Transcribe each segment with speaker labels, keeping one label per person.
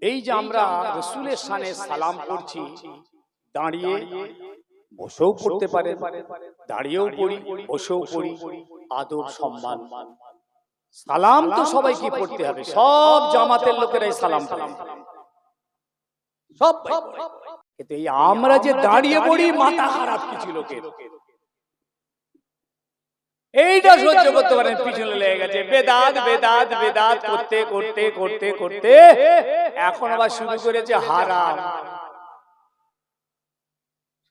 Speaker 1: এই যে আমরা রাসূলের শানে সালাম করছি, দাঁড়িয়ে বসেও পড়তে পারে, দাঁড়িয়েও পড়ি, বসেও পড়ি, আদব সম্মান। সালাম তো সবাইকে পড়তে হবে, সব জামাতের লোকেরাই সালাম পড়ে, সব। কিন্তু এই আমরা যে দাঁড়িয়ে পড়ি, মাথা খারাপ কিছু লোকের, এইটা সহ্য করতে পারেন, পিছনে লেগে গেছে বেদাত বেদাত বেদাত করতে করতে করতে করতে এখন আবার শুরু করেছে হারাম।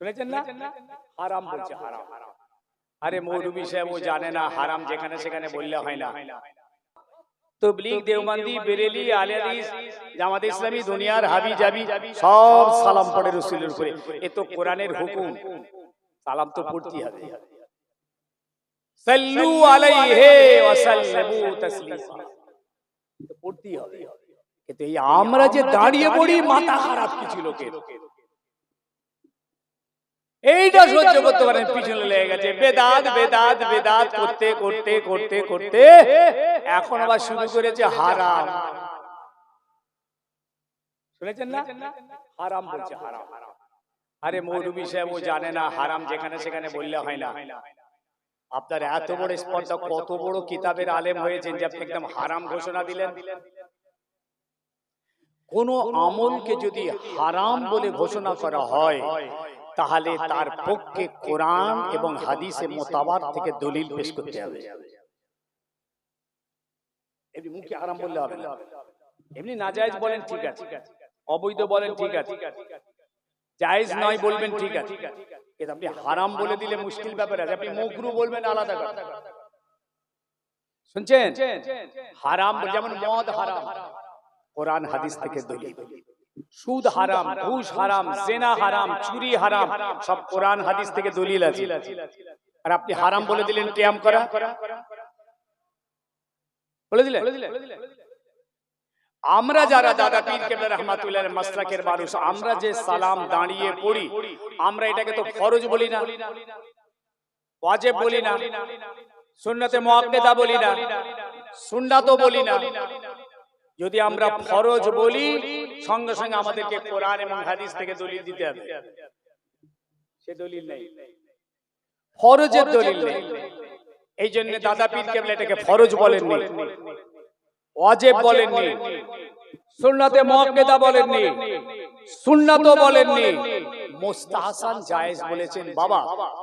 Speaker 1: শুনেছেন না? হারাম বলছে, হারাম। আরে মৌলভী সাহেব ও জানে না হারাম যেখানে সেখানে বললে হয় না। তবলিগ, দেওবন্দি, বেরেলি, আহলে হাদিস, জামাত ইসলামী, দুনিয়ার হাবি জাবি সব সালাম পড়ে রাসূলের উপরে। এ তো কোরআনের হুকুম, সালাম তো পড়তেই হবে। সাল্লু আলাইহি ওয়া সাল্লিমু তাসলিমা, তো পড়তেই হবে। কিন্তু এই আমরা যে দাঁড়িয়ে পড়ি, মাথা খারাপ কিছু লোকের, এইটা সহ্য করতে পারেন, পিছনে লেগে গেছে বেদাত বেদাত বেদাত করতে করতে করতে করতে এখন আবার শুরু করেছে হারাম। শুনেছেন না? হারাম বলছে, হারাম। আরে মৌলভী সাহেব ও জানে না হারাম যেখানে সেখানে বললে হয় না। আপনার এত বড় স্পর্ধা, কত বড় কিতাবের আলেম হয়েছেন যে আপনি একদম হারাম ঘোষণা দিলেন। কোন আমলকে যদি হারাম বলে ঘোষণা করা হয়, তাহলে তার পক্ষে কোরআন এবং হাদিসে মোতাবার থেকে দলিল পেশ করতে হবে। এমনি মুখে হারাম বললে হবে না। এমনি নাজায়েজ বলেন ঠিক আছে, অবৈধ বলেন ঠিক আছে, জায়েজ নয় বলবেন ঠিক আছে, কিন্তু আপনি হারাম বলে দিলে মুশকিল ব্যাপার আছে। আপনি মাকরু বলবেন আলাদা কথা। শুনছেন? হারাম যেমন মদ হারাম, কোরআন হাদিস থেকে দলিল। সুদ হারাম, ঘুষ হারাম, জিনা হারাম, চুরি হারাম, সব কোরআন হাদিস থেকে দলিল আছে। আর আপনি হারাম বলে দিলেন কিয়াম করা, বলে দিলেন। আমরা যারা দাদা পীর কেবলা রহমাতুল্লাহ মাসলাকের মানুষ, আমরা যে সালাম দাঁড়িয়ে পড়ি, আমরা এটাকে তো ফরজ বলি না, ওয়াজিব বলি না, সুন্নতে মুআক্কাদা বলি না, সুন্নাতও বলি না। যদি আমরা ফরজ বলি, সঙ্গে সঙ্গে আমাদেরকে কোরআন এবং হাদিস থেকে দলিল দিতে হবে। সে দলিল নেই, ফরজের দলিল নেই। এই জন্য দাদা পীর কেবলা এটাকে ফরজ বলেননি, ওয়াজিব বলেননি, সুন্নতে মুআক্কাদা বলেননি, সুন্নাতও বলেননি, মুস্তাহসান জায়েজ বলেছেন। বাবা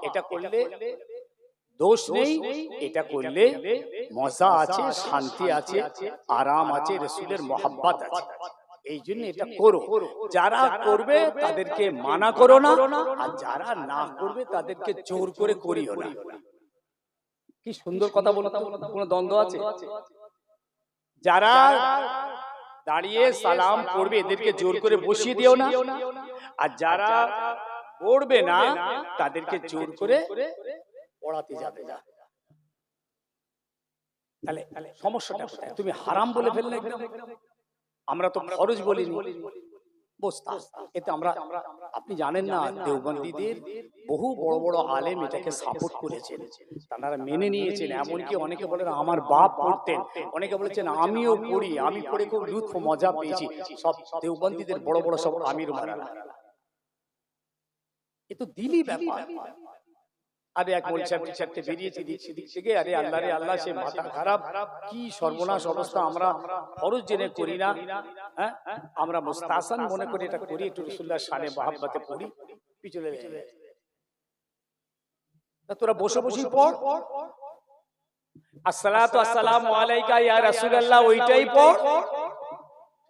Speaker 1: এটা করলে দোষ নেই, এটা করলে মজা আছে, শান্তি আছে, আরাম আছে, রাসূলের মহব্বত আছে, এই জন্য এটা করো। যারা করবে তাদেরকে মানা করো না, আর যারা না করবে তাদেরকে জোর করে করিও না। কি সুন্দর কথা বলো, কোনো দ্বন্দ্ব আছে? যারা দাঁড়িয়ে সালাম পড়বে এদেরকে জোর করে বসিয়ে দিও না, আর যারা পড়বে না তাদেরকে জোর করে পড়াতে যাবে না। তাহলে সমস্যাটা কোথায়? তুমি হারাম বলে ফেললে একদম। আমরা তো ফরজ বলিনি, এতে আমরা, আপনি জানেন না দেওবন্দীদের বহু বড় বড় আলেম এটাকে সাপোর্ট করেছেন, তারা মেনে নিয়েছেন। এমনকি অনেকে বলেন আমার বাপ পড়তেন, অনেকে বলেছেন আমিও পড়ি, আমি পড়ে খুব লুৎফ মজা পেয়েছি। সব দেওবন্দীদের বড় বড় সব আমির মারানা, এ তো দিলি ব্যাপার। আরে এক মৌলভী সাহেব টিচারকে বেরিয়েছে দিক থেকে, আরে আল্লাহ রে আল্লাহ, সে মাথা খারাপ, কি সর্বনাশ অবস্থা। আমরা ফরজ জেনে করি না, হ্যাঁ আমরা মুস্তাহসান মনে করি এটা করি, একটু রাসূলুল্লাহর শানে মহব্বতে পড়ি, পিছনে লেগে যায়। তোরা বসে বসে পড়, আসসালাতু আসসালামু আলাইকা ইয়া রাসূলুল্লাহ, ওইটাই পড়,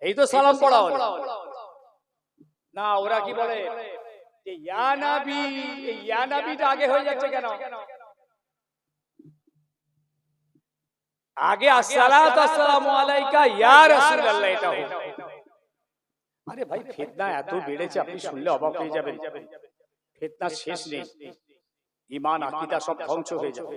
Speaker 1: এই তো সালাম পড়া হলো না। ওরা কি বলে যে ইয়া নবী, ইয়া নবীটা আগে হয়ে যাচ্ছে কেন? আগে আসসালাতু আসসালামু আলাইকা ইয়া রাসূলুল্লাহ এটা হোক। আরে ভাই ফিতনা এত বেড়েছে, আপনি শুনলে অবাক হয়ে যাবেন। ফিতনা শেষ নেই, ঈমান আকীদা সব ধ্বংস হয়ে যাবে।